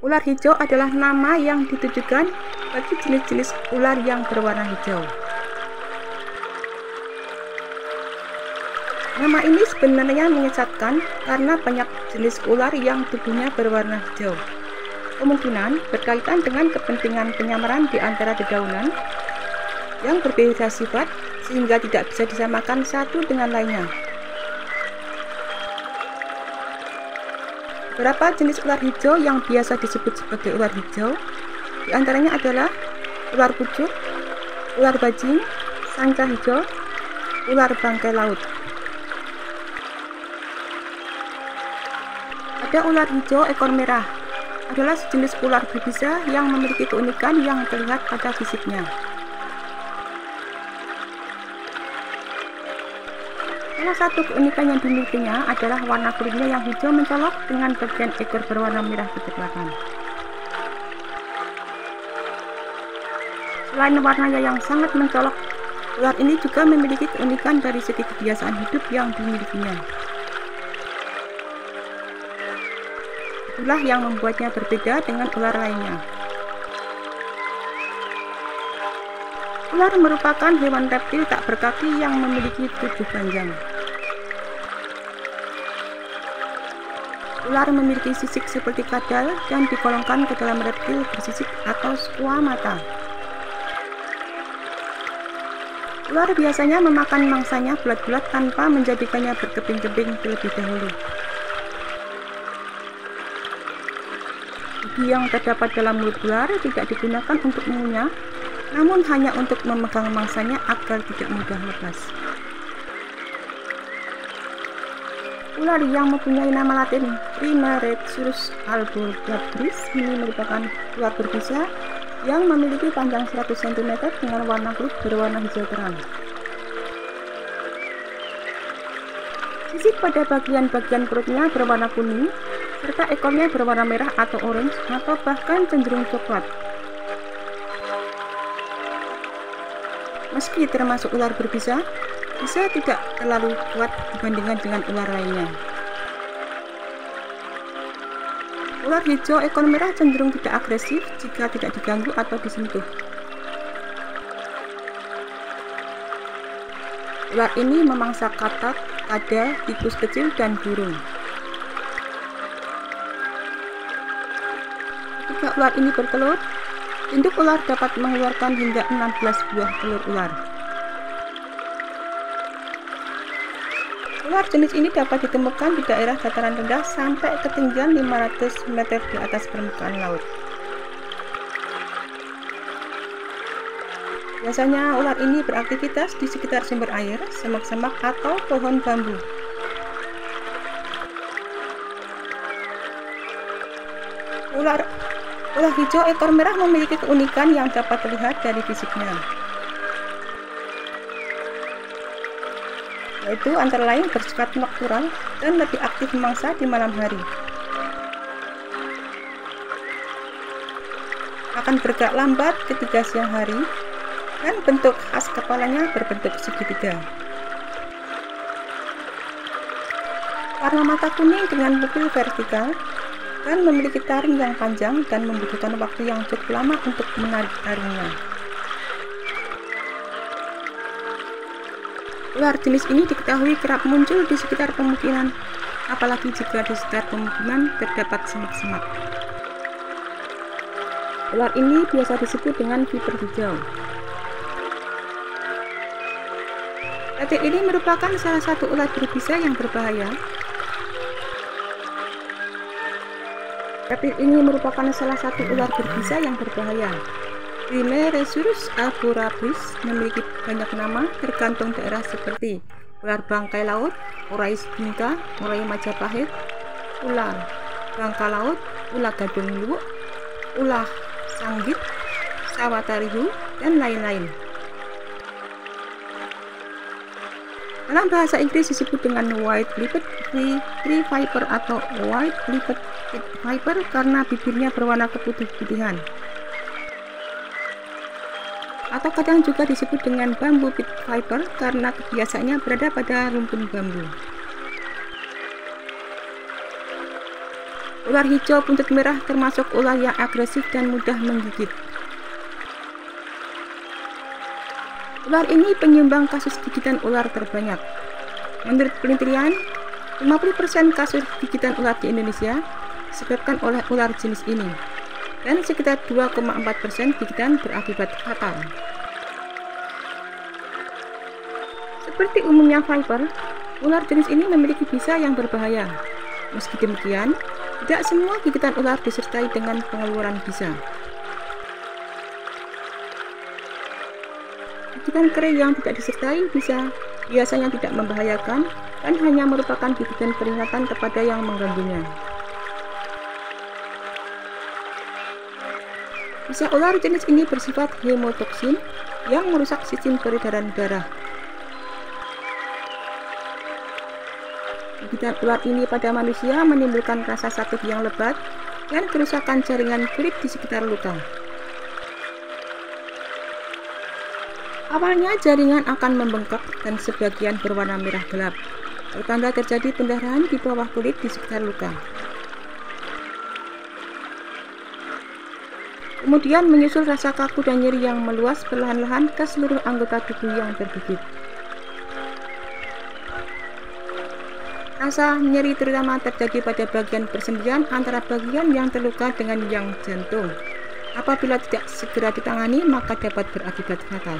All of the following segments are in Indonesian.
Ular hijau adalah nama yang ditujukan bagi jenis-jenis ular yang berwarna hijau. Nama ini sebenarnya menyesatkan karena banyak jenis ular yang tubuhnya berwarna hijau. Kemungkinan berkaitan dengan kepentingan penyamaran di antara dedaunan yang berbeda sifat sehingga tidak bisa disamakan satu dengan lainnya. Beberapa jenis ular hijau yang biasa disebut sebagai ular hijau diantaranya adalah ular pucuk, ular bajing, sanca hijau, ular bangkai laut. Ada ular hijau ekor merah, adalah sejenis ular berbisa yang memiliki keunikan yang terlihat pada fisiknya. Salah satu keunikan yang dimilikinya adalah warna kulitnya yang hijau mencolok dengan bagian ekor berwarna merah kecoklatan. Selain warnanya yang sangat mencolok, ular ini juga memiliki keunikan dari segi kebiasaan hidup yang dimilikinya. Itulah yang membuatnya berbeda dengan ular lainnya. Ular merupakan hewan reptil tak berkaki yang memiliki tubuh panjang. Ular memiliki sisik seperti kadal dan digolongkan ke dalam reptil bersisik atau squamata. Ular biasanya memakan mangsanya bulat-bulat tanpa menjadikannya berkeping-keping terlebih dahulu. Gigi yang terdapat dalam mulut ular tidak digunakan untuk mengunyah, namun hanya untuk memegang mangsanya agar tidak mudah lepas. Ular yang mempunyai nama latin Trimeresurus albulgabris ini merupakan ular berbisa yang memiliki panjang 100 cm dengan warna kulit berwarna hijau terang. Sisik pada bagian-bagian perutnya berwarna kuning, serta ekornya berwarna merah atau orange atau bahkan cenderung coklat. Meski termasuk ular berbisa, bisa tidak terlalu kuat dibandingkan dengan ular lainnya. Ular hijau ekor merah cenderung tidak agresif jika tidak diganggu atau disentuh. Ular ini memangsa katak, kada, tikus kecil, dan burung. Ketika ular ini bertelur, induk ular dapat mengeluarkan hingga 16 buah telur ular. Ular jenis ini dapat ditemukan di daerah dataran rendah sampai ketinggian 500 meter di atas permukaan laut. Biasanya ular ini beraktivitas di sekitar sumber air, semak-semak, atau pohon bambu. Ular hijau ekor merah memiliki keunikan yang dapat terlihat dari fisiknya, yaitu antara lain bersifat noktural dan lebih aktif memangsa di malam hari. Akan bergerak lambat ketika siang hari, dan bentuk khas kepalanya berbentuk segitiga. Warna mata kuning dengan pupil vertikal dan memiliki taring yang panjang dan membutuhkan waktu yang cukup lama untuk menarik taringnya. Ular jenis ini diketahui kerap muncul di sekitar pemukiman, apalagi jika di sekitar pemukiman terdapat semak-semak. Ular ini biasa disebut dengan viper hijau. Reptil ini merupakan salah satu ular berbisa yang berbahaya. Trimeresurus albulgabris memiliki banyak nama tergantung daerah seperti ular bangkai laut, urai bingka, urai Majapahit, ular bangka laut, ular gadung luwuk, ular sanggit, sawatarihu, dan lain-lain. Dalam bahasa Inggris disebut dengan white-lipped tree viper atau white-lipped pit viper karena bibirnya berwarna keputih-putihan. Atau kadang juga disebut dengan bambu pit viper karena kebiasaannya berada pada rumpun bambu. Ular hijau buntut merah termasuk ular yang agresif dan mudah menggigit. Ular ini penyumbang kasus gigitan ular terbanyak. Menurut penelitian, 50% kasus gigitan ular di Indonesia disebabkan oleh ular jenis ini, dan sekitar 2,4% gigitan berakibat fatal. Seperti umumnya viper, ular jenis ini memiliki bisa yang berbahaya. Meski demikian, tidak semua gigitan ular disertai dengan pengeluaran bisa. Gigitan kering yang tidak disertai bisa biasanya tidak membahayakan dan hanya merupakan gigitan peringatan kepada yang mengganggunya. Bisa ular jenis ini bersifat hemotoksin yang merusak sistem peredaran darah. Gigitan ular ini pada manusia menimbulkan rasa sakit yang lebat dan kerusakan jaringan kulit di sekitar luka. Awalnya jaringan akan membengkak dan sebagian berwarna merah gelap, pertanda terjadi pendarahan di bawah kulit di sekitar luka. Kemudian menyusul rasa kaku dan nyeri yang meluas perlahan-lahan ke seluruh anggota tubuh yang tergigit. Rasa nyeri terutama terjadi pada bagian persendian antara bagian yang terluka dengan yang jantung. Apabila tidak segera ditangani, maka dapat berakibat fatal.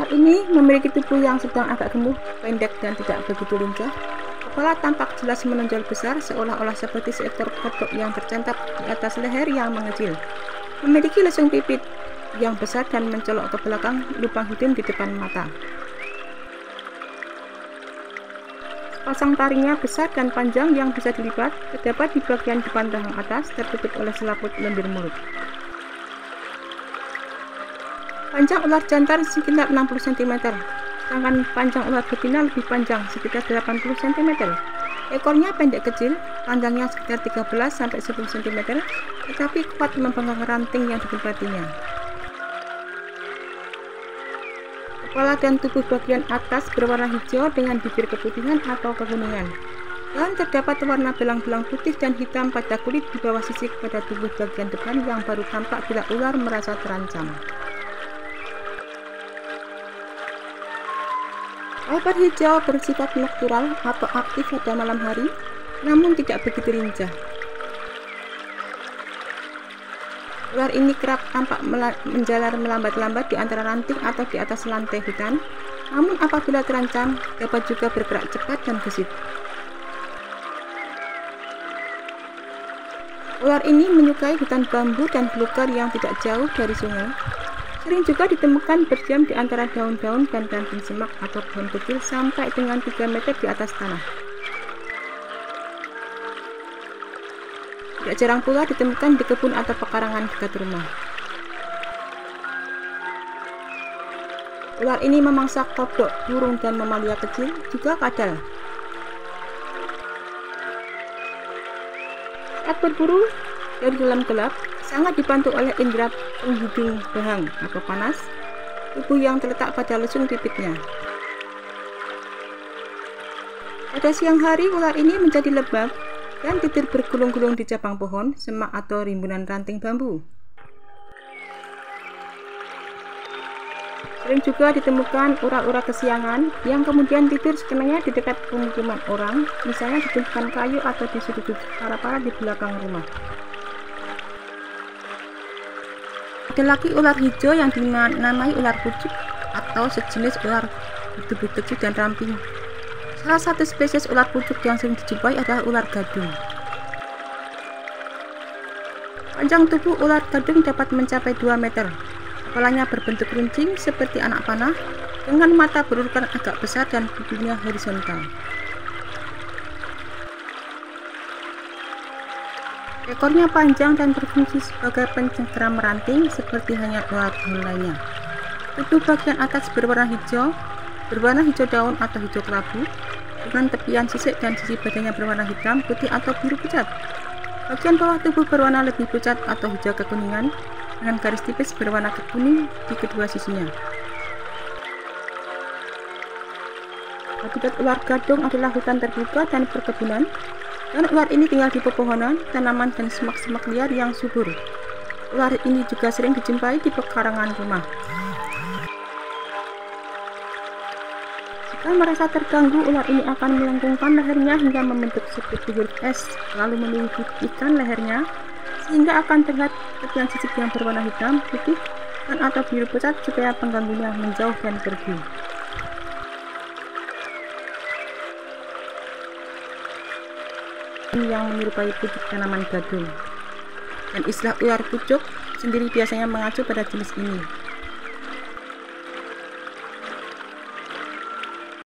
Ular ini memiliki tubuh yang sedang agak gemuk, pendek dan tidak begitu lincah. Kepala tampak jelas menonjol besar, seolah-olah seperti seekor kodok yang tercantap di atas leher yang mengecil. Memiliki lesung pipit yang besar dan mencolok ke belakang lubang hidung di depan mata. Pasang taringnya besar dan panjang yang bisa dilipat, terdapat di bagian depan rahang atas, tertutup oleh selaput lendir mulut. Panjang ular jantan sekitar 60 cm, sedangkan panjang ular betina lebih panjang, sekitar 80 cm. Ekornya pendek kecil, panjangnya sekitar 13-10 cm, tetapi kuat memegang ranting yang ditempatinya. Kepala dan tubuh bagian atas berwarna hijau dengan bibir keputihan atau kekuningan, dan terdapat warna belang-belang putih dan hitam pada kulit di bawah sisik pada tubuh bagian depan yang baru tampak bila ular merasa terancam. Viper hijau bersifat noktural atau aktif pada malam hari, namun tidak begitu lincah. Ular ini kerap tampak menjalar melambat-lambat di antara ranting atau di atas lantai hutan, namun apabila terancam dapat juga bergerak cepat dan gesit. Ular ini menyukai hutan bambu dan belukar yang tidak jauh dari sungai. Sering juga ditemukan berdiam di antara daun-daun dan ranting semak atau pohon kecil sampai dengan 3 meter di atas tanah. Tidak jarang pula ditemukan di kebun atau pekarangan dekat rumah. Ular ini memangsa kodok, burung, dan mamalia kecil, juga kadal. Saat berburu dari dalam gelap, sangat dibantu oleh indera penghidung bahang atau panas tubuh yang terletak pada lesung pipitnya. Pada siang hari, ular ini menjadi lebam dan tidur bergulung-gulung di cabang pohon, semak atau rimbunan ranting bambu. Sering juga ditemukan ular-ular kesiangan yang kemudian tidur sekenanya di dekat pemukiman orang, misalnya di tumpukan kayu atau di sudut para-para di belakang rumah. Ada lagi ular hijau yang dinamai ular pucuk atau sejenis ular bertubuh kecil dan ramping. Salah satu spesies ular pucuk yang sering dijumpai adalah ular gadung. Panjang tubuh ular gadung dapat mencapai 2 meter. Kepalanya berbentuk runcing seperti anak panah, dengan mata berurutan agak besar dan bibirnya horizontal. Ekornya panjang dan berfungsi sebagai pencengkeram ranting seperti halnya ular lainnya. Tubuh bagian atas berwarna hijau daun atau hijau kelabu, dengan tepian sisik dan sisi badannya berwarna hitam, putih atau biru pucat. Bagian bawah tubuh berwarna lebih pucat atau hijau kekuningan, dengan garis tipis berwarna kuning di kedua sisinya. Habitat ular gadung adalah hutan terbuka dan perkebunan, dan ular ini tinggal di pepohonan, tanaman, dan semak-semak liar yang subur. Ular ini juga sering dijumpai di pekarangan rumah. Jika merasa terganggu, ular ini akan melengkungkan lehernya hingga membentuk seperti huruf S, lalu memipihkan lehernya sehingga akan terlihat tepian sisik yang berwarna hitam, putih, dan atau biru pucat supaya pengganggunya menjauh dan pergi. Ini yang menyerupai pucuk tanaman gadung. Dan istilah ular pucuk sendiri biasanya mengacu pada jenis ini.